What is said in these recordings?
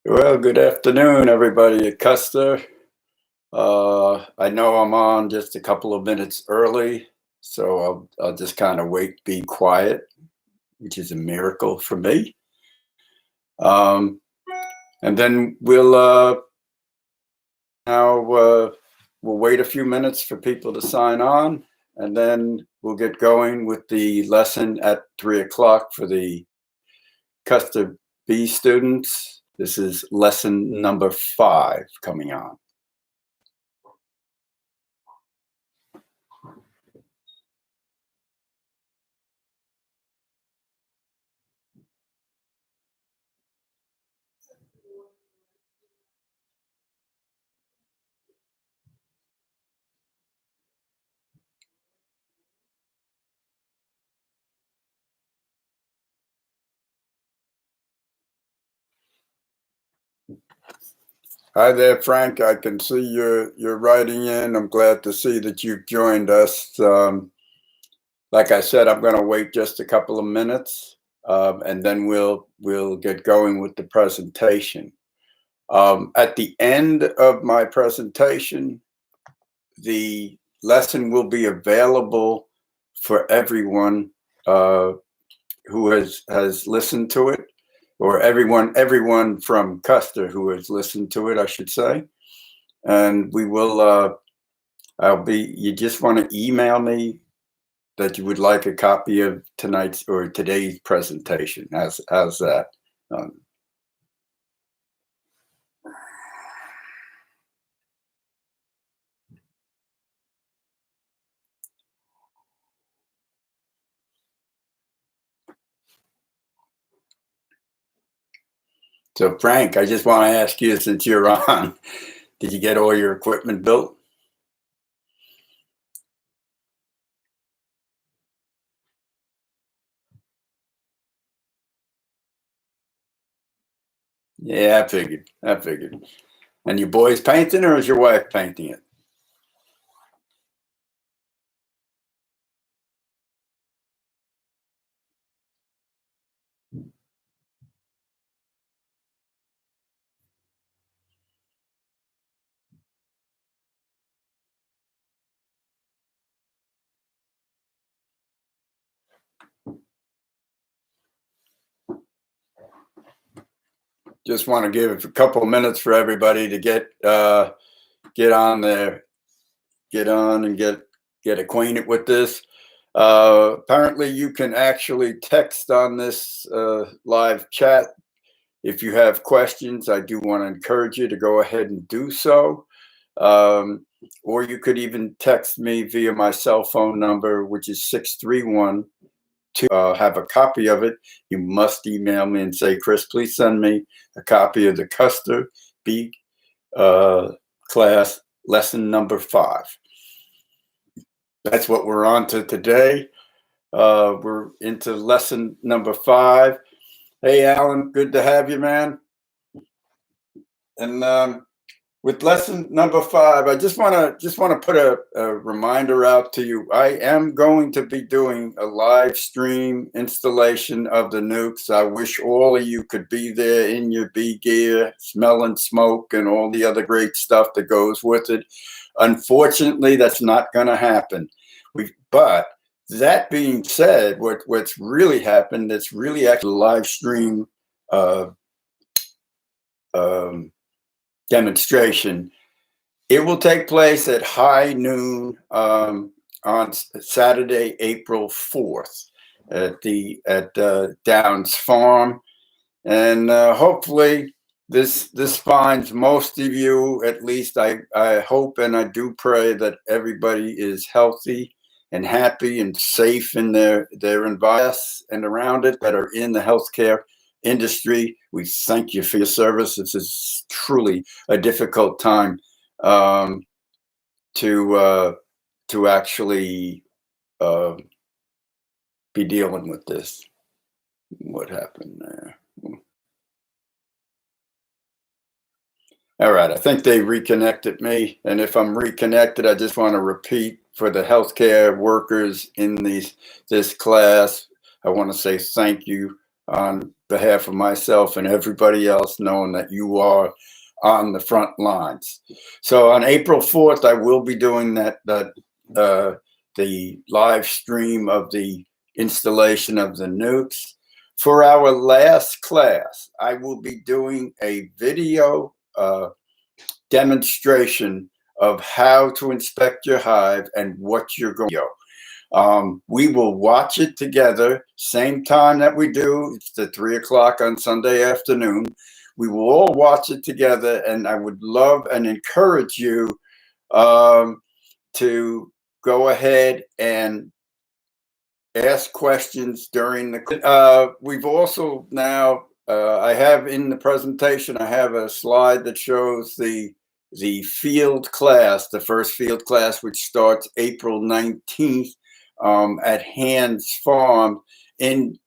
Well, good afternoon, everybody at Custer. I know I'm on just a couple of minutes early, so I'll just kind of wait, be quiet, which is a miracle for me. Um, and then we'll wait a few minutes for people to sign on, and then we'll get going with the lesson at 3 o'clock for the Custer B students. This is lesson number 5 coming on. Hi there, Frank. I can see you're writing in. I'm glad to see that you've joined us. Like I said, I'm going to wait just a couple of minutes, and then we'll get going with the presentation. At the end of my presentation, the lesson will be available for everyone who has listened to it, or everyone from Custer who has listened to it, I should say. And we will, you just want to email me that you would like a copy of tonight's or today's presentation. How's that? So Frank, I just want to ask you, since you're on, did you get all your equipment built? Yeah, I figured. And your boys painting, or is your wife painting it? Just want to give a couple of minutes for everybody to get on there, get on and get acquainted with this. Apparently, you can actually text on this live chat. If you have questions, I do want to encourage you to go ahead and do so. Or you could even text me via my cell phone number, which is 631. To have a copy of it, you must email me and say, Chris, please send me a copy of the Custer B class lesson number 5. That's what we're on to today. We're into lesson number 5. Hey, Alan, good to have you, man. And with lesson number 5, I just want to put a reminder out to you. I am going to be doing a live stream installation of the nukes. I wish all of you could be there in your bee gear, smelling smoke and all the other great stuff that goes with it. Unfortunately, that's not going to happen. But that being said, what's really happened, it's really actually a live stream demonstration. It will take place at high noon on Saturday, April 4th at Downs Farm, and hopefully this finds most of you. At least I hope and I do pray that everybody is healthy and happy and safe in their environment and around it that are in the healthcare industry. We thank you for your service. This is truly a difficult time to actually be dealing with this. What happened there? All right, I think they reconnected me, and if I'm reconnected, I just want to repeat for the healthcare workers in this class. I want to say thank you on behalf of myself and everybody else, knowing that you are on the front lines. So on April 4th, I will be doing the live stream of the installation of the nukes. For our last class, I will be doing a video demonstration of how to inspect your hive and what you're going to do. We will watch it together, same time that we do. It's the 3 o'clock on Sunday afternoon. We will all watch it together, and I would love and encourage you to go ahead and ask questions during the. We've also now. I have in the presentation. I have a slide that shows the field class, the first field class, which starts April 19th at Hands Farm. In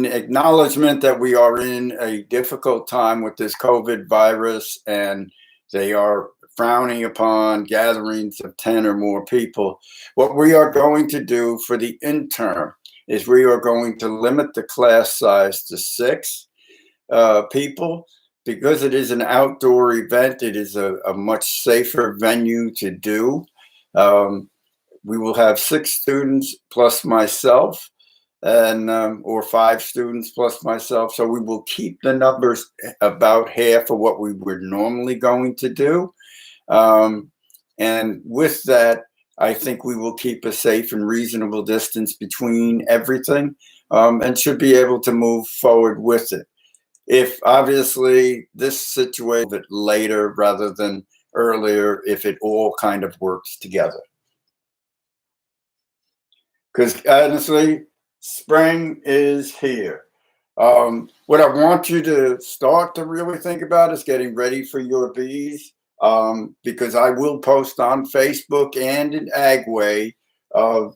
acknowledgement that we are in a difficult time with this COVID virus, and they are frowning upon gatherings of 10 or more people, what we are going to do for the interim is we are going to limit the class size to 6 people. Because it is an outdoor event, it is a much safer venue to do. We will have 6 students plus myself, and or 5 students plus myself. So we will keep the numbers about half of what we were normally going to do. And with that, I think we will keep a safe and reasonable distance between everything, and should be able to move forward with it. If obviously this situation a bit later rather than earlier, if it all kind of works together. Because honestly, spring is here. What I want you to start to really think about is getting ready for your bees, because I will post on Facebook and in Agway the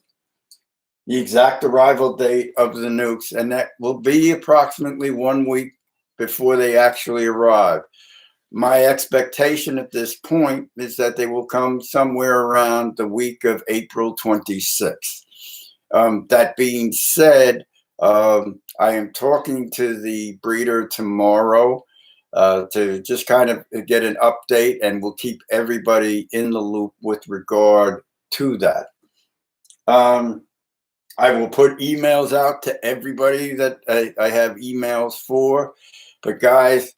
exact arrival date of the nukes, and that will be approximately 1 week before they actually arrive. My expectation at this point is that they will come somewhere around the week of April 26th. That being said, I am talking to the breeder tomorrow to just kind of get an update, and we'll keep everybody in the loop with regard to that. I will put emails out to everybody that I have emails for. But guys,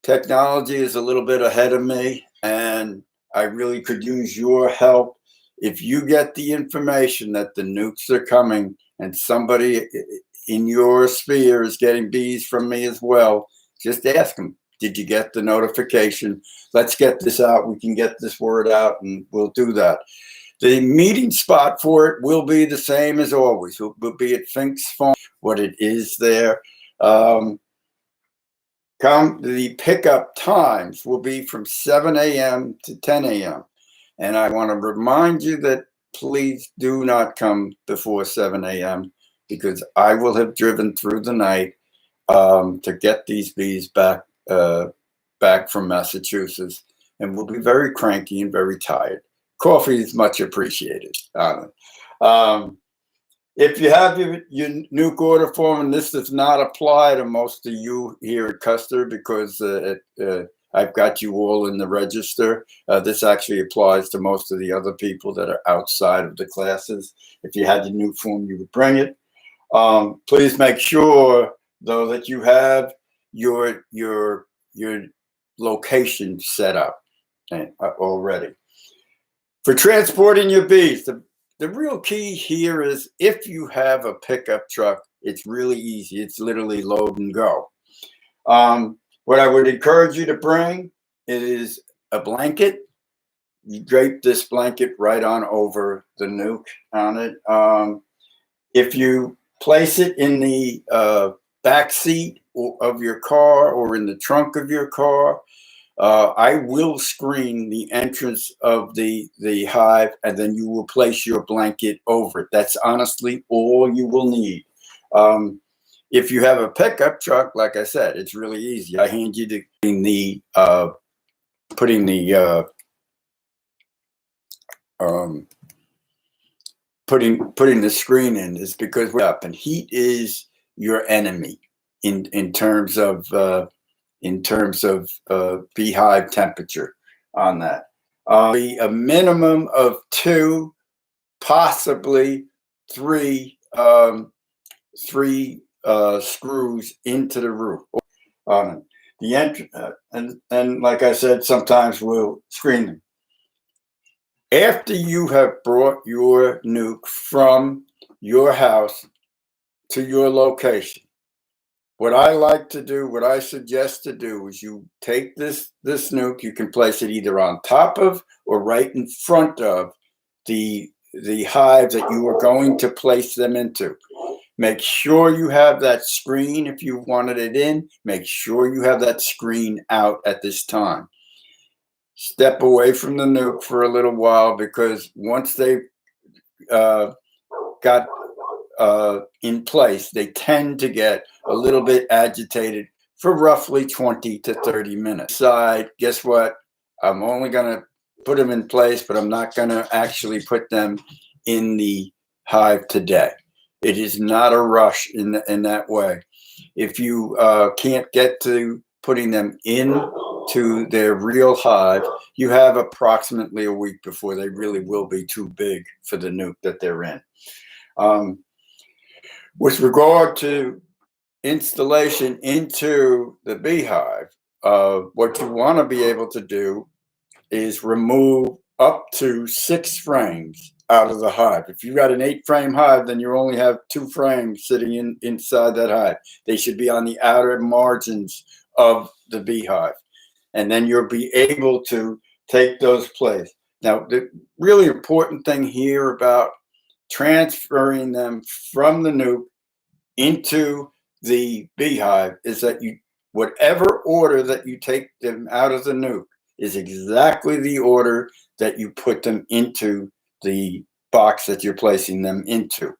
technology is a little bit ahead of me, and I really could use your help. If you get the information that the nukes are coming and somebody in your sphere is getting bees from me as well, just ask them, did you get the notification? Let's get this out. We can get this word out, and we'll do that. The meeting spot for it will be the same as always. It will be at Fink's Farm, what it is there. The pickup times will be from 7 a.m. to 10 a.m. And I want to remind you that please do not come before 7 a.m. because I will have driven through the night to get these bees back from Massachusetts, and we'll be very cranky and very tired. Coffee is much appreciated. If you have your nuke order form, and this does not apply to most of you here at Custer because I've got you all in the register. This actually applies to most of the other people that are outside of the classes. If you had your nuke form, you would bring it. Please make sure, though, that you have your location set up already. For transporting your bees, the real key here is if you have a pickup truck, it's really easy. It's literally load and go. What I would encourage you to bring is a blanket. You drape this blanket right on over the nuke on it. If you place it in the back seat of your car or in the trunk of your car, I will screen the entrance of the hive, and then you will place your blanket over it. That's honestly all you will need. If you have a pickup truck, like I said, it's really easy. I hand you putting the screen in is because we're up, and heat is your enemy in terms of beehive temperature on that. Be a minimum of 2, possibly 3 screws into the roof. The entrance, and like I said, sometimes we'll screen them. After you have brought your nuke from your house to your location, what I like to do, what I suggest to do, is you take this nuke. You can place it either on top of or right in front of the hive that you are going to place them into. Make sure you have that screen if you wanted it in. Make sure you have that screen out at this time. Step away from the nuke for a little while, because once they've got in place, they tend to get a little bit agitated for roughly 20 to 30 minutes. Side, guess what? I'm only going to put them in place, but I'm not going to actually put them in the hive today. It is not a rush in that way. If you can't get to putting them into their real hive, you have approximately a week before they really will be too big for the nuke that they're in. With regard to installation into the beehive, what you want to be able to do is remove up to 6 frames out of the hive. If you've got an 8-frame hive, then you only have 2 frames sitting inside that hive. They should be on the outer margins of the beehive. And then you'll be able to take those place. Now, the really important thing here about transferring them from the nuke into the beehive is that whatever order that you take them out of the nuke is exactly the order that you put them into the box that you're placing them into.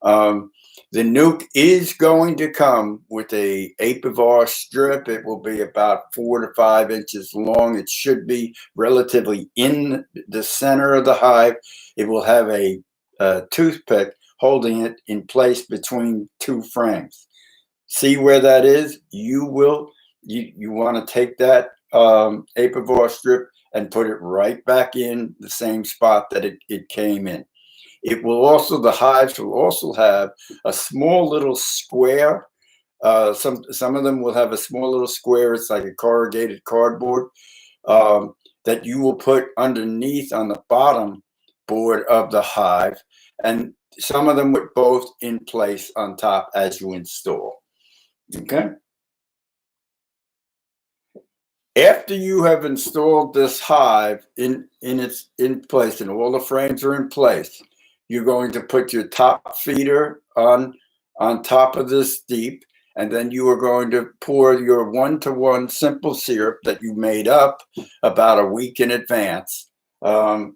The nuke is going to come with a apivar strip. It will be about 4 to 5 inches long. It should be relatively in the center of the hive. It will have a toothpick holding it in place between 2 frames. See where that is? You want to take that apivar strip and put it right back in the same spot that it came in. It will also, the hives will also have a small little square. Some of them will have a small little square. It's like a corrugated cardboard that you will put underneath on the bottom board of the hive. And some of them with both in place on top as you install. Okay. After you have installed this hive in place and all the frames are in place, you're going to put your top feeder on top of this deep, and then you are going to pour your 1-to-1 simple syrup that you made up about a week in advance into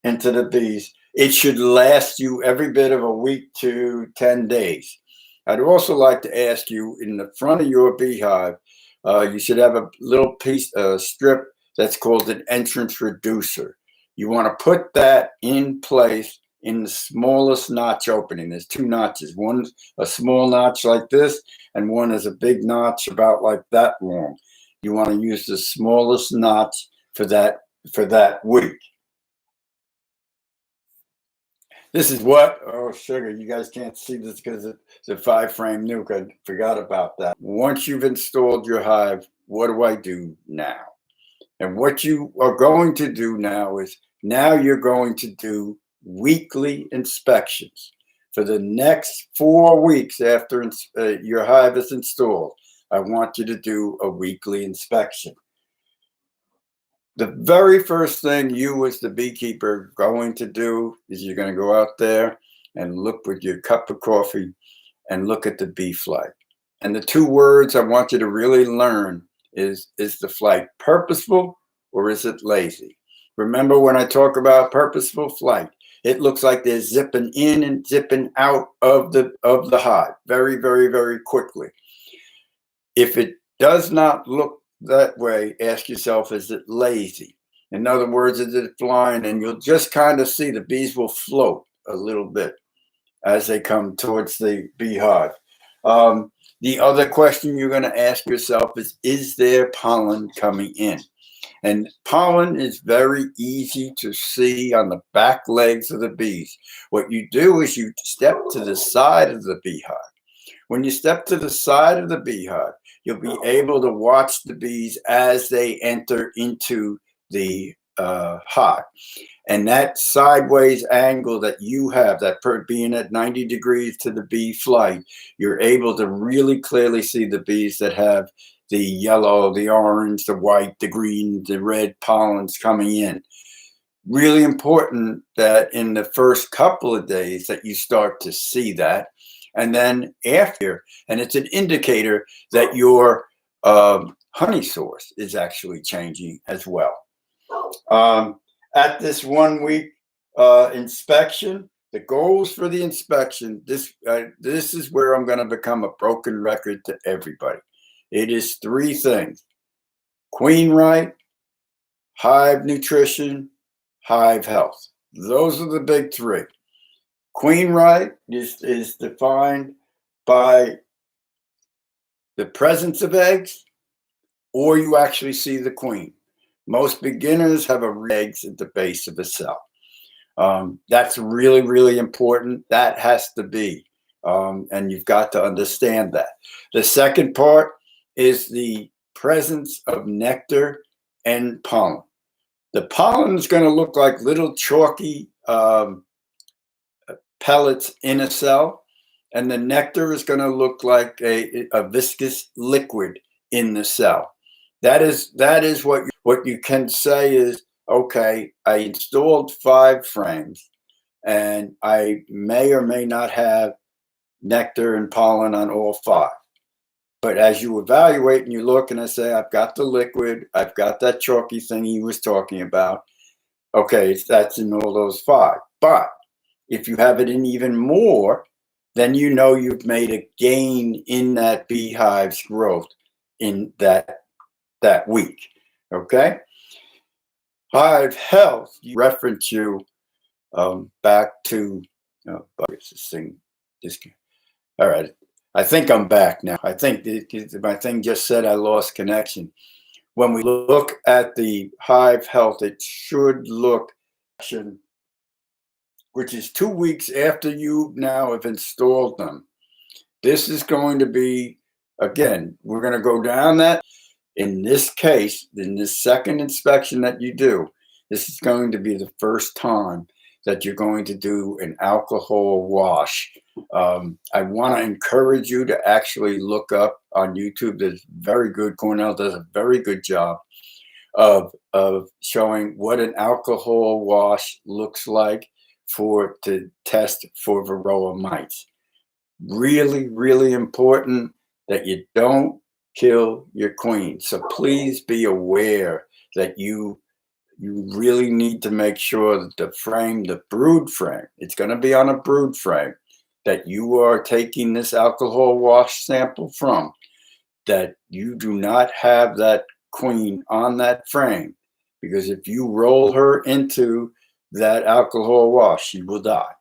the bees. It should last you every bit of a week to 10 days. I'd also like to ask you, in the front of your beehive, you should have a little strip that's called an entrance reducer. You want to put that in place in the smallest notch opening. There's 2 notches. One's a small notch like this, and one is a big notch about like that long. You want to use the smallest notch for that week. This is what, oh, sugar, you guys can't see this because it's a 5-frame nuke. I forgot about that. Once you've installed your hive, what do I do now? And what you are going to do now is, now you're going to do weekly inspections. For the next 4 weeks after your hive is installed, I want you to do a weekly inspection. The very first thing you as the beekeeper are going to do is you're going to go out there and look with your cup of coffee and look at the bee flight. And the 2 words I want you to really learn is the flight purposeful or is it lazy? Remember, when I talk about purposeful flight, it looks like they're zipping in and zipping out of the hive very, very, very quickly. If it does not look that way, ask yourself, is it lazy? In other words, is it flying? And you'll just kind of see the bees will float a little bit. as they come towards the beehive. The other question you're going to ask yourself is there pollen coming in? And pollen is very easy to see on the back legs of the bees. What you do is you step to the side of the beehive. When you step to the side of the beehive, you'll be able to watch the bees as they enter into the hive. And that sideways angle that you have, that being at 90 degrees to the bee flight, you're able to really clearly see the bees that have the yellow, the orange, the white, the green, the red pollens coming in. Really important that in the first couple of days that you start to see that. And then after, and it's an indicator that your honey source is actually changing as well. At this 1 week inspection, the goals for the inspection, this is where I'm going to become a broken record to everybody. It is 3 things: queen right, hive nutrition, hive health. Those are the big 3. Queen right is defined by the presence of eggs, or you actually see the queen. Most beginners have eggs at the base of a cell. That's really, really important. That has to be, and you've got to understand that. The second part is the presence of nectar and pollen. The pollen is going to look like little chalky pellets in a cell, and the nectar is going to look like a viscous liquid in the cell. That is what you can say is, okay, I installed 5 frames, and I may or may not have nectar and pollen on all 5. But as you evaluate and you look and I say, I've got the liquid, I've got that chalky thing he was talking about. Okay, that's in all those 5. But if you have it in even more, then you know you've made a gain in that beehive's growth in that week. Okay? Hive health, reference you back to, this thing. All right. I think I'm back now. I think my thing just said I lost connection. When we look at the hive health, it should look, which is 2 weeks after you now have installed them. This is going to be, again, we're going to go down that. In this case, in this second inspection that you do, this is going to be the first time that you're going to do an alcohol wash. I want to encourage you to actually look up on YouTube. There's very good, Cornell does a very good job of showing what an alcohol wash looks like to test for Varroa mites. Really, really important that you don't kill your queen. So please be aware that you really need to make sure that the brood frame, it's going to be on a brood frame that you are taking this alcohol wash sample from, that you do not have that queen on that frame, because if you roll her into that alcohol wash, she will die.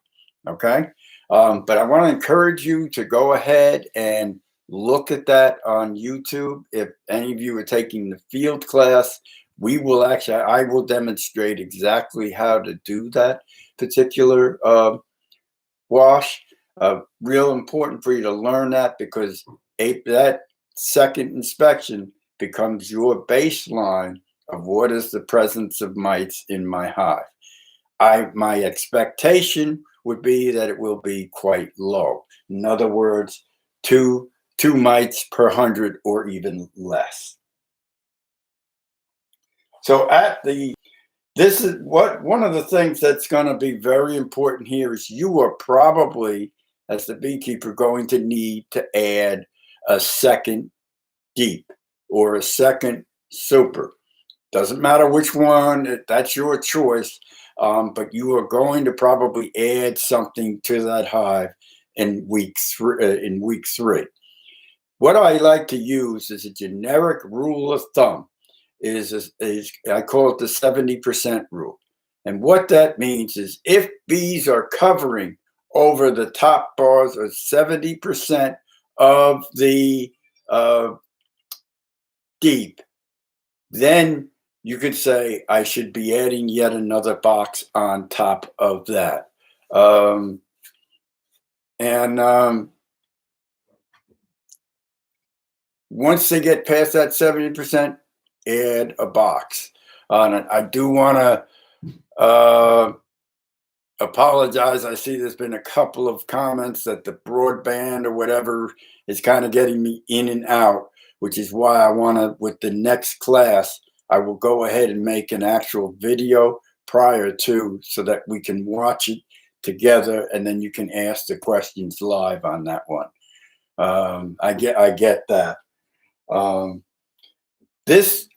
Okay? But I want to encourage you to go ahead and look at that on YouTube. If any of you are taking the field class, I will demonstrate exactly how to do that particular wash. Real important for you to learn that, because that second inspection becomes your baseline of what is the presence of mites in my hive. My expectation would be that it will be quite low. In other words, two mites per 100 or even less. So this is one of the things that's going to be very important here is you are probably, as the beekeeper, going to need to add a second deep or a second super. Doesn't matter which one, that's your choice. But you are going to probably add something to that hive in week 3. What I like to use is a generic rule of thumb. Is I call it the 70% rule. And what that means is if bees are covering over the top bars or 70% of the uh, deep, then you could say I should be adding yet another box on top of that. Um, and once they get past that 70%, add a box on it. I do want to apologize. I see there's been a couple of comments that the broadband or whatever is kind of getting me in and out, which is why I want to, with the next class, I will go ahead and make an actual video prior to so that we can watch it together and then you can ask the questions live on that one. I get that.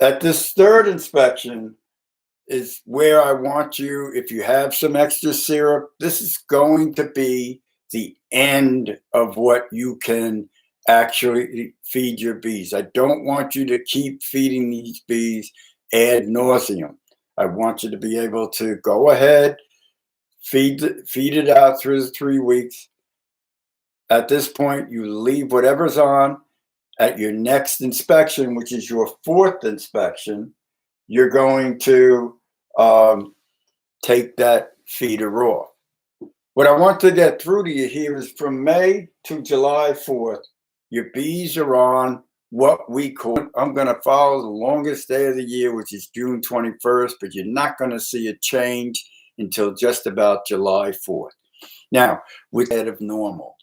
At this third inspection is where I want you, if you have some extra syrup, this is going to be the end of what you can actually feed your bees. I don't want you to keep feeding these bees ad nauseum. I want you to be able to go ahead, feed it out through the 3 weeks. At this point, you leave whatever's on. At your next inspection, which is your fourth inspection, you're going to take that feeder off. What I want to get through to you here is from May to July 4th, your bees are on what we call, I'm going to follow the longest day of the year, which is June 21st, but you're not going to see a change until just about July 4th. Now, with that of normal.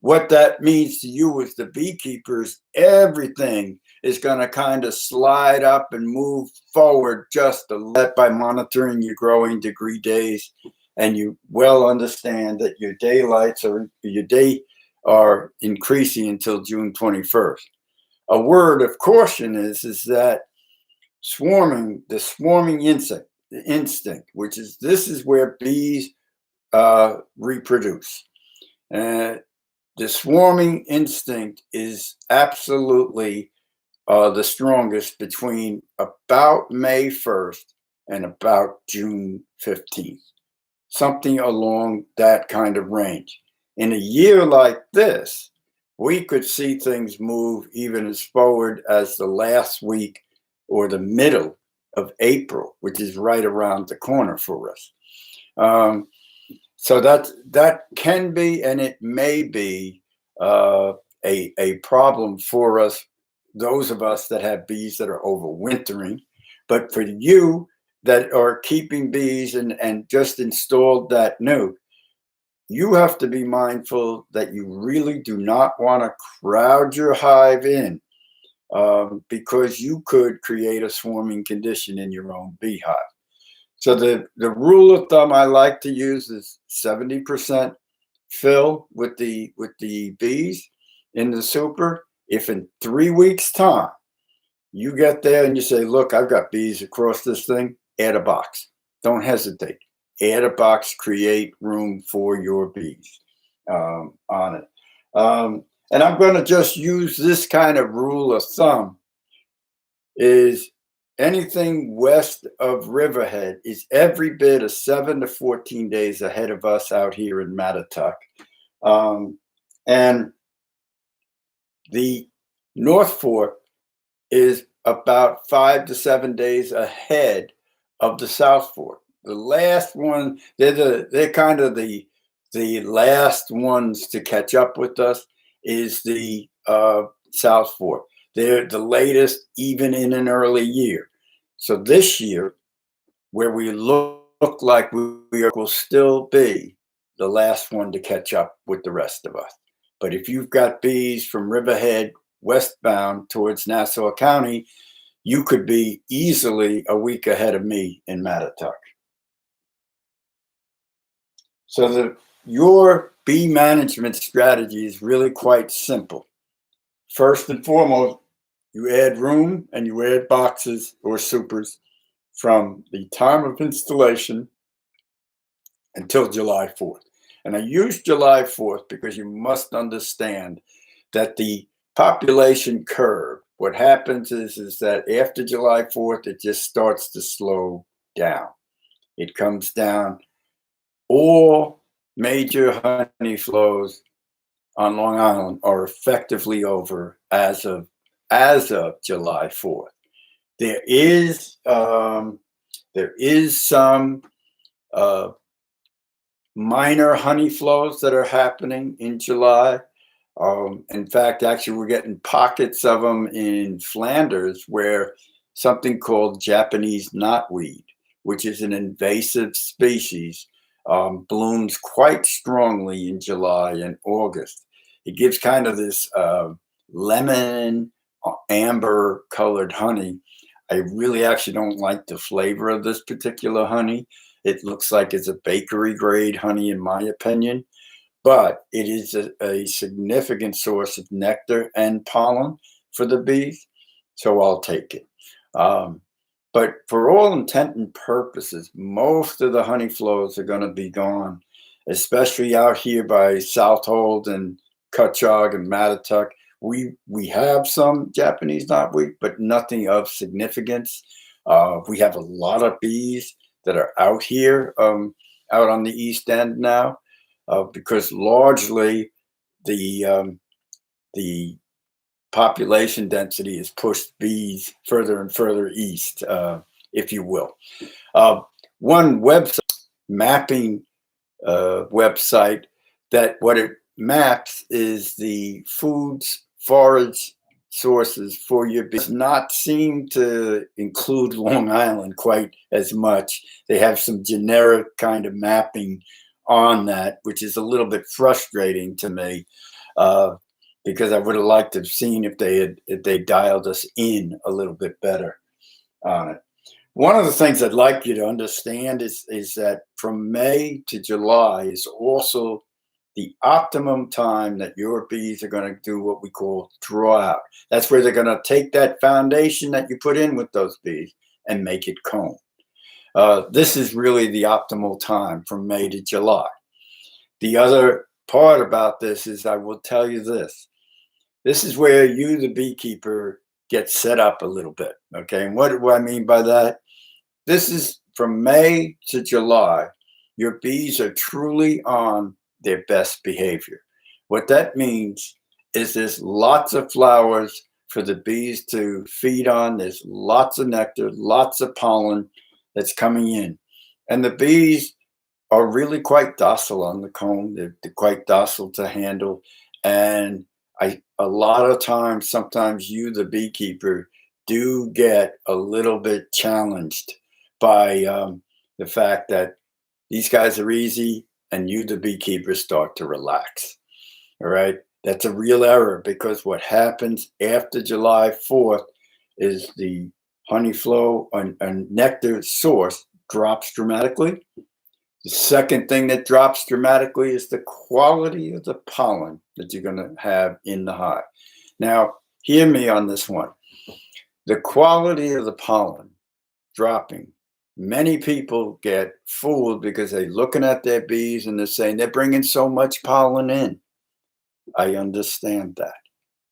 What that means to you as the beekeepers, everything is going to kind of slide up and move forward just a little by monitoring your growing degree days. And you well understand that your day are increasing until June 21st. A word of caution is that the swarming instinct, which is, this is where bees reproduce. The swarming instinct is absolutely the strongest between about May 1st and about June 15th, something along that kind of range. In a year like this, we could see things move even as forward as the last week or the middle of April, which is right around the corner for us. So that can be, and it may be a problem for us, those of us that have bees that are overwintering. But for you that are keeping bees and just installed that nuke, you have to be mindful that you really do not want to crowd your hive in because you could create a swarming condition in your own beehive. So the rule of thumb I like to use is 70% fill with the bees in the super. If in 3 weeks' time you get there and you say, look, I've got bees across this thing, add a box. Don't hesitate. Add a box, create room for your bees on it. And I'm going to just use this kind of rule of thumb is anything west of Riverhead is every bit of 7 to 14 days ahead of us out here in Mattatuck. And the North Fork is about 5 to 7 days ahead of the South Fork. The last one, they're kind of the last ones to catch up with us is the South Fork. They're the latest, even in an early year. So this year, where we look like we will still be the last one to catch up with the rest of us. But if you've got bees from Riverhead westbound towards Nassau County, you could be easily a week ahead of me in Mattatuck. So your bee management strategy is really quite simple. First and foremost, you add room and you add boxes or supers from the time of installation until July 4th. And I use July 4th because you must understand that the population curve, what happens is that after July 4th, it just starts to slow down. It comes down all major honey flows on Long Island are effectively over as of July 4th. There is some uh, minor honey flows that are happening in July. In fact, actually, we're getting pockets of them in Flanders where something called Japanese knotweed, which is an invasive species, blooms quite strongly in July and August. It gives kind of this lemon, amber colored honey. I really actually don't like the flavor of this particular honey. It looks like it's a bakery grade honey, in my opinion, but it is a significant source of nectar and pollen for the bees, so I'll take it. Um, but for all intent and purposes, most of the honey flows are going to be gone, especially out here by Southold and Cutchogue and Mattatuck. We have some Japanese knotweed, but nothing of significance. We have a lot of bees that are out here, out on the East End now, because largely the population density has pushed bees further and further east, if you will. One website, mapping website, that what it maps is the foods, forage sources for your bees. Does not seem to include Long Island quite as much. They have some generic kind of mapping on that, which is a little bit frustrating to me, because I would have liked to have seen if they dialed us in a little bit better on it. One of the things I'd like you to understand is that from May to July is also the optimum time that your bees are going to do what we call draw out. That's where they're going to take that foundation that you put in with those bees and make it comb. This is really the optimal time from May to July. The other part about this is, I will tell you this. This is where you, the beekeeper, get set up a little bit. Okay. And what do I mean by that? This is from May to July. Your bees are truly on their best behavior. What that means is there's lots of flowers for the bees to feed on. There's lots of nectar, lots of pollen that's coming in. And the bees are really quite docile on the comb. They're quite docile to handle. And a lot of times, sometimes you, the beekeeper, do get a little bit challenged by the fact that these guys are easy and you, the beekeeper, start to relax. All right. That's a real error, because what happens after July 4th is the honey flow and nectar source drops dramatically. The second thing that drops dramatically is the quality of the pollen that you're going to have in the hive. Now, hear me on this one. The quality of the pollen dropping, many people get fooled because they're looking at their bees and they're saying they're bringing so much pollen in. I understand that.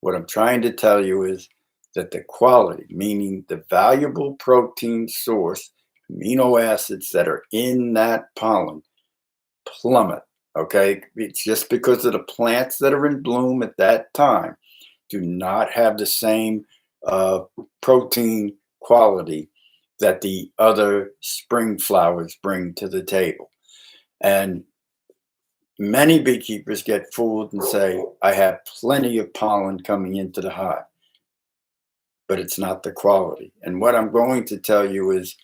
What I'm trying to tell you is that the quality, meaning the valuable protein source, amino acids that are in that pollen, plummet. Okay. It's just because of the plants that are in bloom at that time do not have the same protein quality that the other spring flowers bring to the table. And many beekeepers get fooled and say, I have plenty of pollen coming into the hive, but it's not the quality. And what I'm going to tell you is,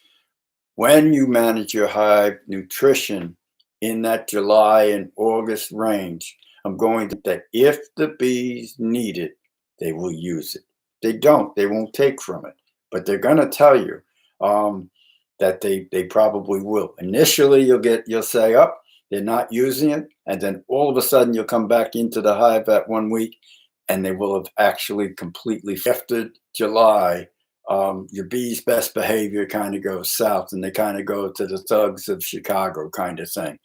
when you manage your hive nutrition in that July and August range, I'm going to that if the bees need it, they will use it. They don't, they won't take from it, but they're going to tell you that they probably will. Initially, you'll say, oh, they're not using it, and then all of a sudden you'll come back into the hive that 1 week, and they will have actually completely after July. Your bees' best behavior kind of goes south, and they kind of go to the thugs of Chicago kind of thing.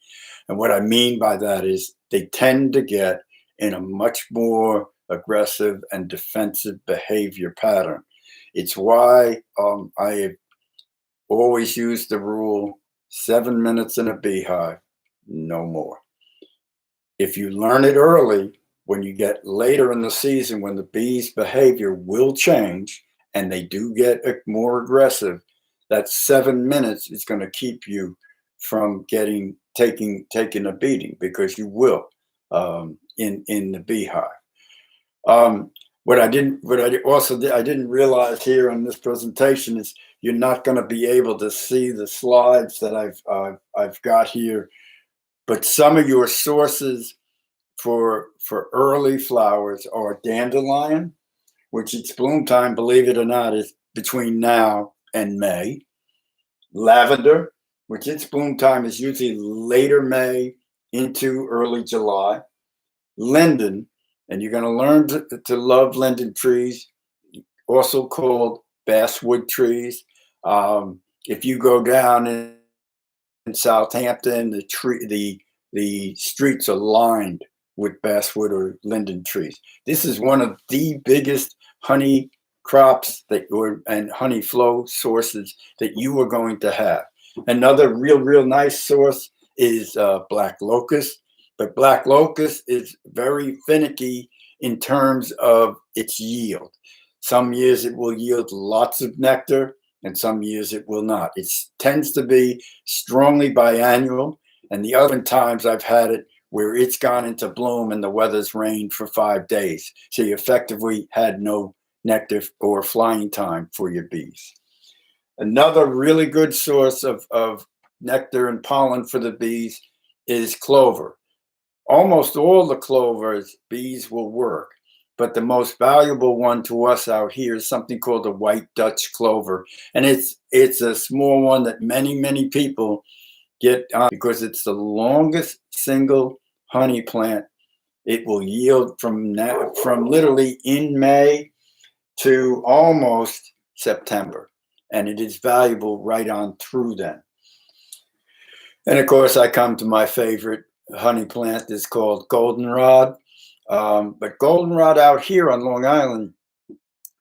And what I mean by that is they tend to get in a much more aggressive and defensive behavior pattern. It's why I have always used the rule 7 minutes in a beehive, no more. If you learn it early, when you get later in the season, when the bees' behavior will change and they do get more aggressive, that 7 minutes is going to keep you from taking a beating, because you will, in the beehive. Um, I didn't realize here on this presentation is you're not going to be able to see the slides that I've got here, but some of your sources for early flowers are dandelion, which its bloom time, believe it or not, is between now and May. Lavender, which its bloom time is usually later May into early July. Linden, and you're going to learn to love linden trees, also called basswood trees. If you go down in Southampton, the streets are lined with basswood or linden trees. This is one of the biggest honey crops and honey flow sources that you are going to have. Another real nice source is black locust, but black locust is very finicky in terms of its yield. Some years it will yield lots of nectar, and some years it will not. It tends to be strongly biannual, and the other times I've had it where it's gone into bloom and the weather's rained for 5 days. So you effectively had no nectar or flying time for your bees. Another really good source of nectar and pollen for the bees is clover. Almost all the clovers bees will work, but the most valuable one to us out here is something called the white Dutch clover, and it's a small one that many people get on because it's the longest single honey plant. It will yield from literally in May to almost September, and it is valuable right on through then. And of course, I come to my favorite honey plant is called goldenrod. But goldenrod out here on Long Island,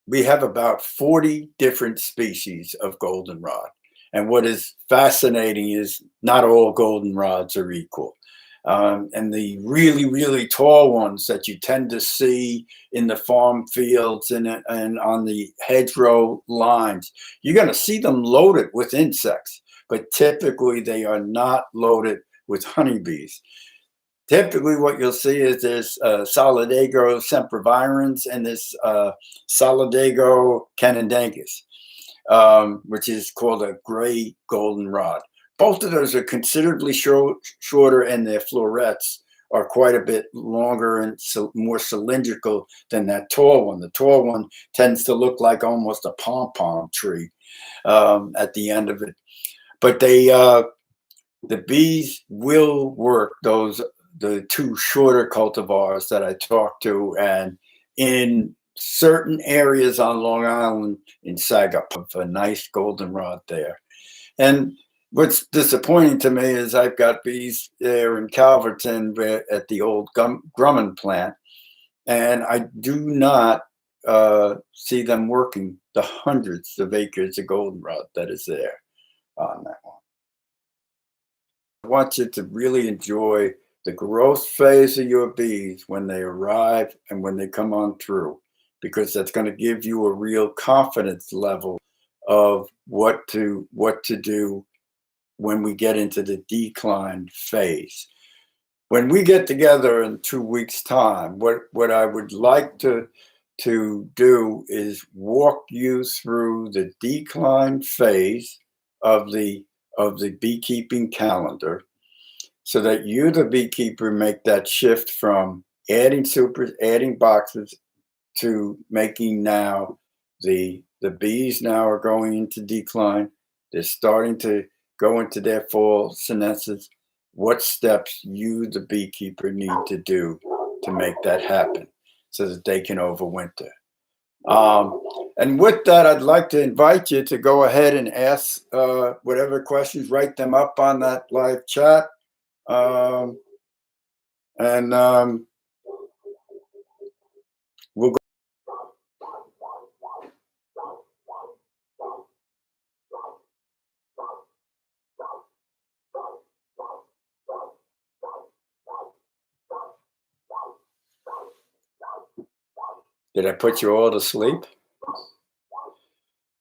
we have about 40 different species of goldenrod. And what is fascinating is not all goldenrods are equal. And the really tall ones that you tend to see in the farm fields and on the hedgerow lines, you're going to see them loaded with insects, but typically they are not loaded with honeybees. Typically, what you'll see is this Solidago sempervirens and this Solidago canandaicus, which is called a gray goldenrod. Both of those are considerably shorter, and their florets are quite a bit longer and more cylindrical than that tall one. The tall one tends to look like almost a pom-pom tree at the end of it. But the bees will work the two shorter cultivars that I talked to, and in certain areas on Long Island in Saginaw, a nice goldenrod there. And what's disappointing to me is I've got bees there in Calverton at the old Grumman plant, and I do not see them working the hundreds of acres of goldenrod that is there on that one. I want you to really enjoy the growth phase of your bees when they arrive and when they come on through, because that's going to give you a real confidence level of what to do when we get into the decline phase. When we get together in 2 weeks' time, what I would like to do is walk you through the decline phase of the beekeeping calendar, so that you, the beekeeper, make that shift from adding boxes to making now the bees now are going into decline. They're starting to go into their fall senescence. What steps you, the beekeeper, need to do to make that happen so that they can overwinter. And with that, I'd like to invite you to go ahead and ask whatever questions, write them up on that live chat. And we'll go. Did I put you all to sleep?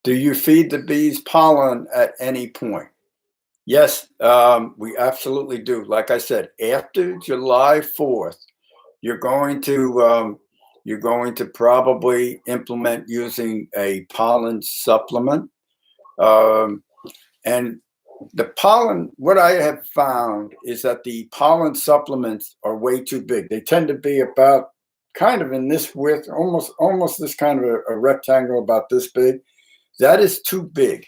Do you feed the bees pollen at any point? Yes, we absolutely do. Like I said, after July 4th, you're going to probably implement using a pollen supplement. Um, and the pollen, what I have found is that the pollen supplements are way too big. They tend to be about kind of in this width, almost this kind of a rectangle about this big. That is too big.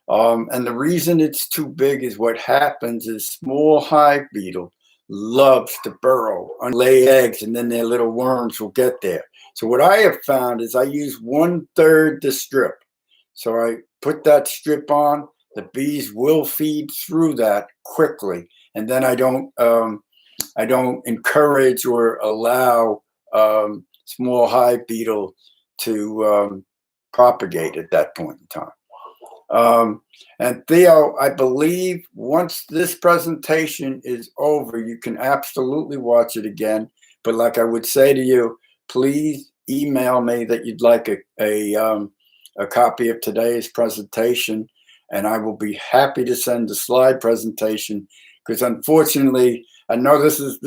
And the reason it's too big is what happens is small hive beetle loves to burrow and lay eggs, and then their little worms will get there. So what I have found is I use 1/3 the strip. So I put that strip on. The bees will feed through that quickly, and then I don't encourage or allow small hive beetle to propagate at that point in time. And Theo, I believe once this presentation is over, you can absolutely watch it again. But like I would say to you, please email me that you'd like a copy of today's presentation, and I will be happy to send the slide presentation. Because unfortunately, I know this has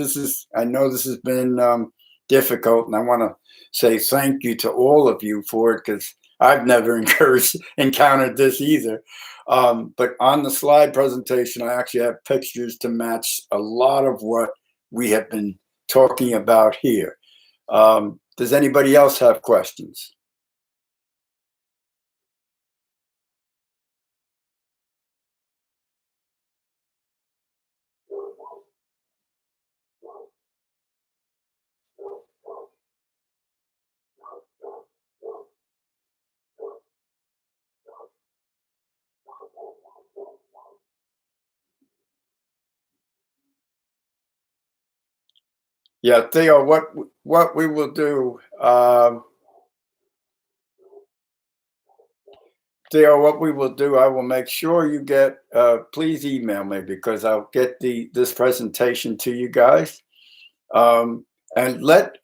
been difficult, and I want to say thank you to all of you for it, because I've never encountered this either. But on the slide presentation, I actually have pictures to match a lot of what we have been talking about here. Does anybody else have questions? Yeah, Theo, what we will do, Theo, what we will do, I will make sure you get. Please email me, because I'll get this presentation to you guys. And let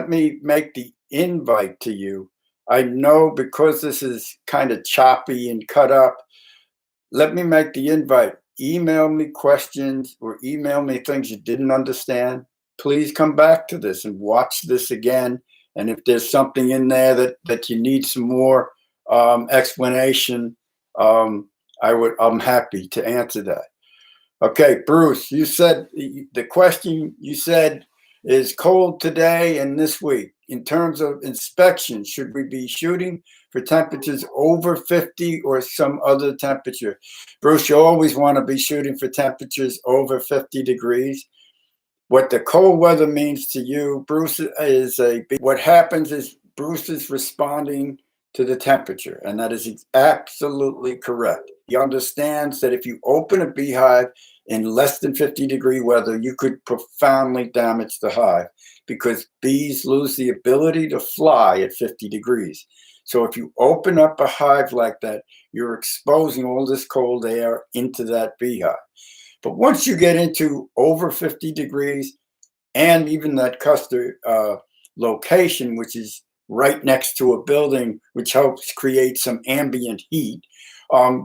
me make the invite to you. I know, because this is kind of choppy and cut up, let me make the invite. Email me questions or email me things you didn't understand. Please come back to this and watch this again. And if there's something in there that you need some more explanation, I'm happy to answer that. Okay, Bruce, you said the question you said is cold today and this week. In terms of inspection, should we be shooting for temperatures over 50 or some other temperature? Bruce, you always want to be shooting for temperatures over 50 degrees. What the cold weather means to you, Bruce, what happens is Bruce is responding to the temperature, and that is absolutely correct. He understands that if you open a beehive in less than 50-degree weather, you could profoundly damage the hive, because bees lose the ability to fly at 50 degrees. So if you open up a hive like that, you're exposing all this cold air into that beehive. But once you get into over 50 degrees, and even that Custer location, which is right next to a building, which helps create some ambient heat,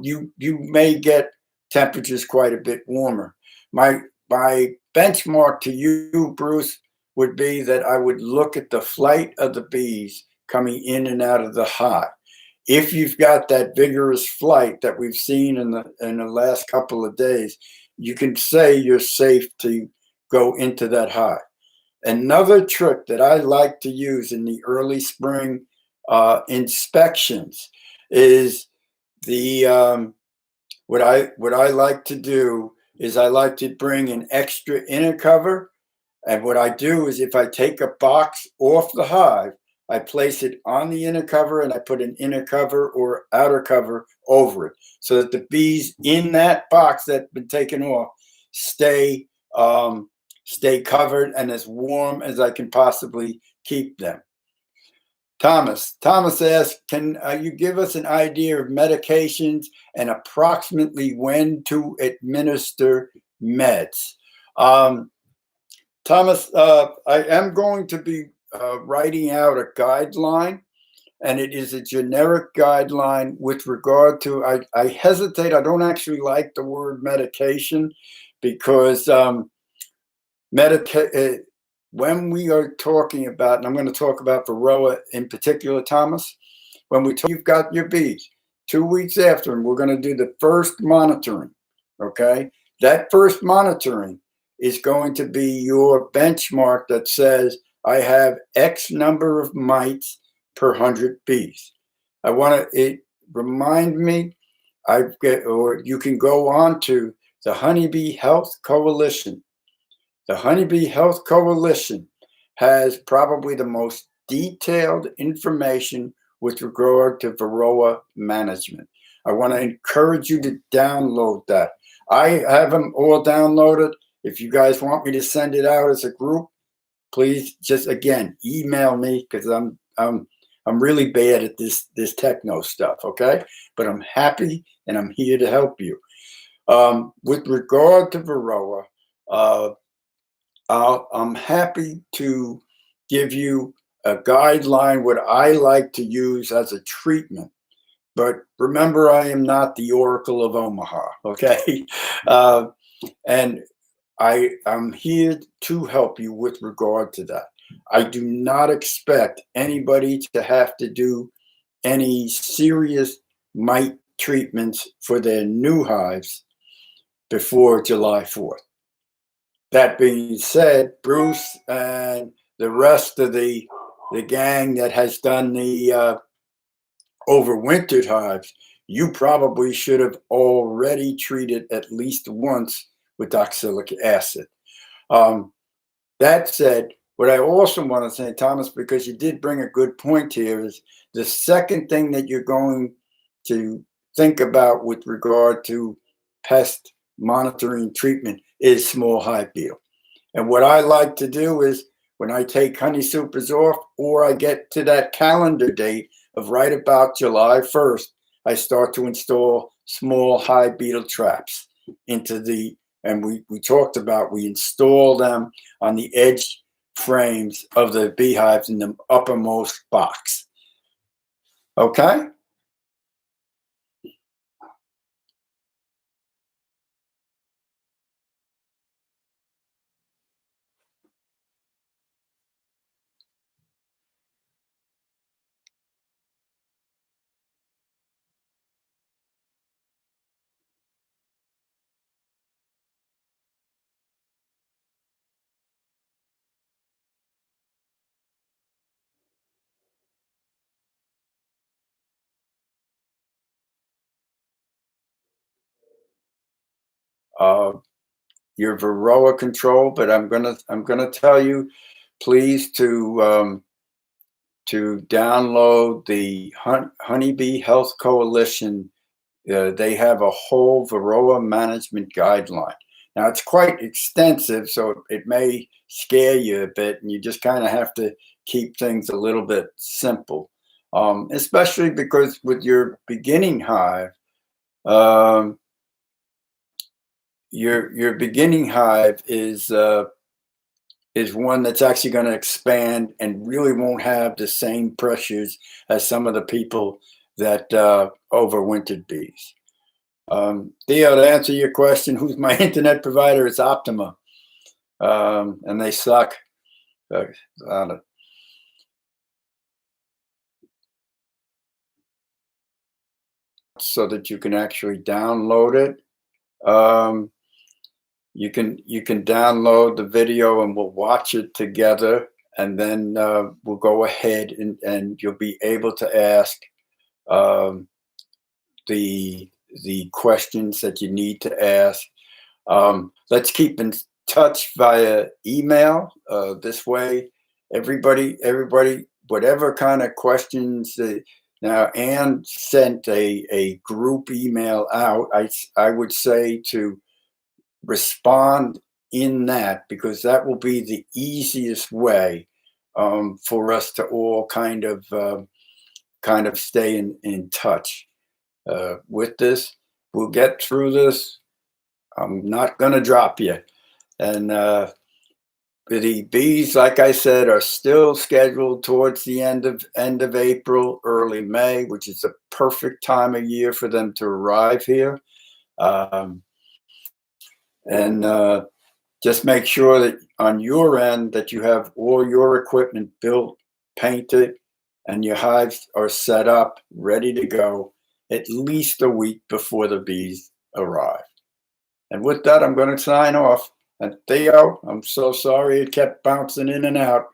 you may get temperatures quite a bit warmer. My benchmark to you, Bruce, would be that I would look at the flight of the bees coming in and out of the hive. If you've got that vigorous flight that we've seen in the last couple of days, you can say you're safe to go into that hive. Another trick that I like to use in the early spring inspections is what I like to do is I like to bring an extra inner cover. And what I do is, if I take a box off the hive, I place it on the inner cover, and I put an inner cover or outer cover over it, so that the bees in that box that's been taken off stay covered and as warm as I can possibly keep them. Thomas asks, can you give us an idea of medications and approximately when to administer meds? Thomas, I am going to be writing out a guideline, and it is a generic guideline with regard to, I hesitate, I don't actually like the word medication because when we are talking about, and I'm going to talk about Varroa in particular, Thomas, when we talk, you've got your bees, 2 weeks after, and we're going to do the first monitoring, okay? That first monitoring is going to be your benchmark that says, I have X number of mites per 100 bees. I want to, remind me, or you can go on to the Honeybee Health Coalition. The Honeybee Health Coalition has probably the most detailed information with regard to Varroa management. I want to encourage you to download that. I have them all downloaded. If you guys want me to send it out as a group, please just, again, email me, because I'm really bad at this techno stuff, okay? But I'm happy and I'm here to help you. With regard to Varroa, I'm happy to give you a guideline, what I like to use as a treatment. But remember, I am not the Oracle of Omaha, okay? And I'm here to help you with regard to that. I do not expect anybody to have to do any serious mite treatments for their new hives before July 4th. That being said, Bruce and the rest of the gang that has done the overwintered hives, you probably should have already treated at least once with oxalic acid. That said, what I also want to say, Thomas, because you did bring a good point here, is the second thing that you're going to think about with regard to pest monitoring treatment is small hive beetle. And what I like to do is, when I take honey supers off, or I get to that calendar date of right about July 1st, I start to install small hive beetle traps into the, and we talked about, we install them on the edge frames of the beehives in the uppermost box. Okay? Your Varroa control, but I'm gonna tell you, please, to download the Honeybee Health Coalition. They have a whole Varroa management guideline. Now, it's quite extensive, so it may scare you a bit, and you just kind of have to keep things a little bit simple, especially because with your beginning hive, um, your beginning hive is one that's actually going to expand and really won't have the same pressures as some of the people that overwintered bees. Theo, to answer your question, who's my internet provider? It's Optima, and they suck. So that you can actually download it. You can download the video and we'll watch it together, and then we'll go ahead and you'll be able to ask the questions that you need to ask. Let's keep in touch via email. This way, everybody, whatever kind of questions. Now, Anne sent a group email out. I would say to respond in that, because that will be the easiest way for us to all kind of stay in touch with this. We'll get through this. I'm not going to drop you. And The bees, like I said, are still scheduled towards the end of April, early May, which is the perfect time of year for them to arrive here. Um, and just make sure that on your end that you have all your equipment built, painted, and your hives are set up, ready to go at least a week before the bees arrive. And with that, I'm going to sign off. And Theo, I'm so sorry it kept bouncing in and out.